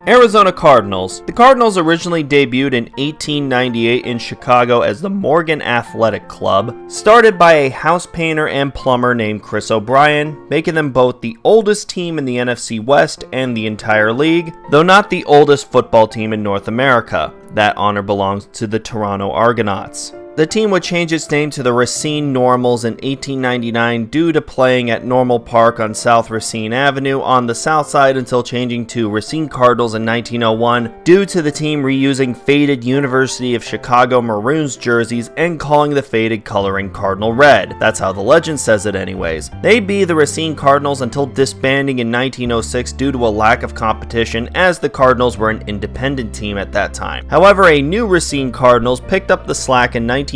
Arizona Cardinals. The Cardinals originally debuted in 1898 in Chicago as the Morgan Athletic Club, started by a house painter and plumber named Chris O'Brien, making them both the oldest team in the NFC West and the entire league, though not the oldest football team in North America. That honor belongs to the Toronto Argonauts. The team would change its name to the Racine Normals in 1899 due to playing at Normal Park on South Racine Avenue on the south side until changing to Racine Cardinals in 1901 due to the team reusing faded University of Chicago Maroons jerseys and calling the faded coloring Cardinal Red. That's how the legend says it anyways. They'd be the Racine Cardinals until disbanding in 1906 due to a lack of competition, as the Cardinals were an independent team at that time. However, a new Racine Cardinals picked up the slack in 1913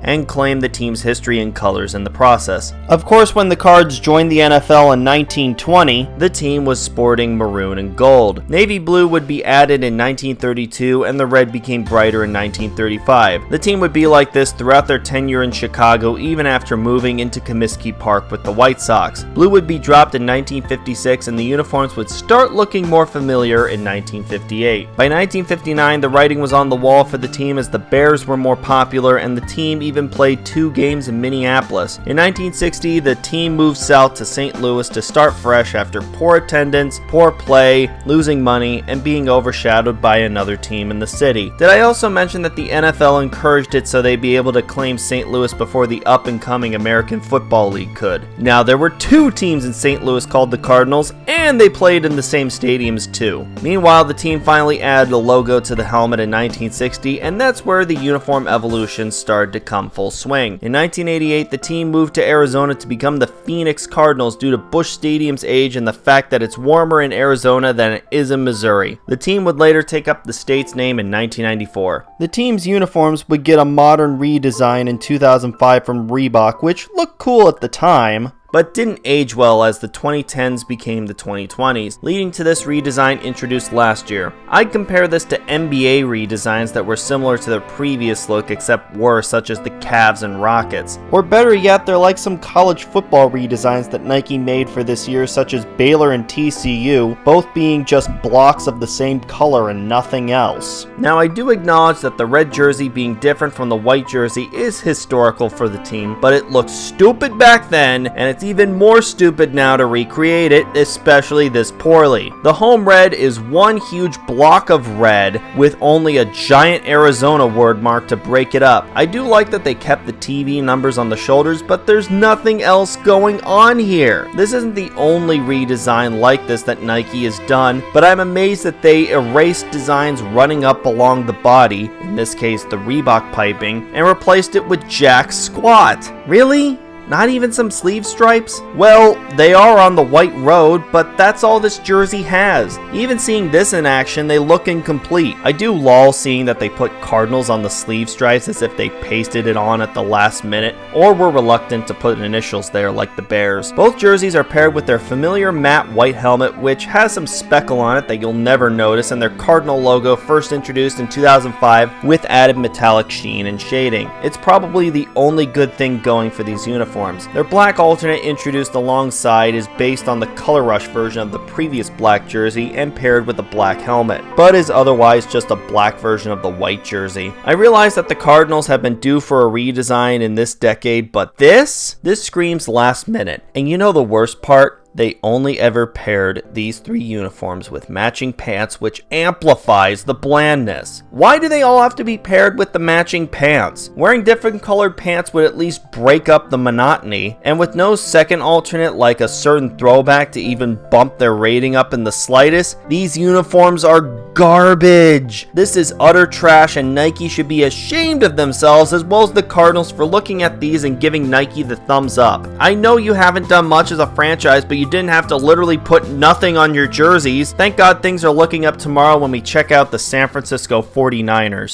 and claimed the team's history and colors in the process. Of course, when the Cards joined the NFL in 1920, the team was sporting maroon and gold. Navy blue would be added in 1932 and the red became brighter in 1935. The team would be like this throughout their tenure in Chicago, even after moving into Comiskey Park with the White Sox. Blue would be dropped in 1956 and the uniforms would start looking more familiar in 1958. By 1959, the writing was on the wall for the team as the Bears were more popular and the team even played 2 games in Minneapolis. In 1960, the team moved south to St. Louis to start fresh after poor attendance, poor play, losing money, and being overshadowed by another team in the city. Did I also mention that the NFL encouraged it so they'd be able to claim St. Louis before the up-and-coming American Football League could? Now, there were 2 teams in St. Louis called the Cardinals, and they played in the same stadiums too. Meanwhile, the team finally added a logo to the helmet in 1960, and that's where the uniform evolution started to come full swing. In 1988, the team moved to Arizona to become the Phoenix Cardinals due to Busch Stadium's age and the fact that it's warmer in Arizona than it is in Missouri. The team would later take up the state's name in 1994. The team's uniforms would get a modern redesign in 2005 from Reebok, which looked cool at the time, but didn't age well as the 2010s became the 2020s, leading to this redesign introduced last year. I'd compare this to NBA redesigns that were similar to their previous look except worse, such as the Cavs and Rockets. Or better yet, they're like some college football redesigns that Nike made for this year, such as Baylor and TCU, both being just blocks of the same color and nothing else. Now, I do acknowledge that the red jersey being different from the white jersey is historical for the team, but it looked stupid back then, and it's even more stupid now to recreate it, especially this poorly. The home red is one huge block of red with only a giant Arizona word mark to break it up. I do like that they kept the TV numbers on the shoulders, but there's nothing else going on here. This isn't the only redesign like this that Nike has done, but I'm amazed that they erased designs running up along the body, in this case the Reebok piping, and replaced it with Jack Squat. Really? Not even some sleeve stripes? Well, they are on the white road, but that's all this jersey has. Even seeing this in action, they look incomplete. I do lol seeing that they put Cardinals on the sleeve stripes as if they pasted it on at the last minute, or were reluctant to put initials there like the Bears. Both jerseys are paired with their familiar matte white helmet, which has some speckle on it that you'll never notice, and their Cardinal logo first introduced in 2005 with added metallic sheen and shading. It's probably the only good thing going for these uniforms. Their black alternate introduced alongside is based on the Color Rush version of the previous black jersey and paired with a black helmet, but is otherwise just a black version of the white jersey. I realize that the Cardinals have been due for a redesign in this decade, but this screams last minute. And you know the worst part? They only ever paired these 3 uniforms with matching pants, which amplifies the blandness. Why do they all have to be paired with the matching pants? Wearing different colored pants would at least break up the monotony, and with no second alternate like a certain throwback to even bump their rating up in the slightest, these uniforms are garbage. This is utter trash, and Nike should be ashamed of themselves as well as the Cardinals for looking at these and giving Nike the thumbs up. I know you haven't done much as a franchise, but you didn't have to literally put nothing on your jerseys. Thank God things are looking up tomorrow when we check out the San Francisco 49ers.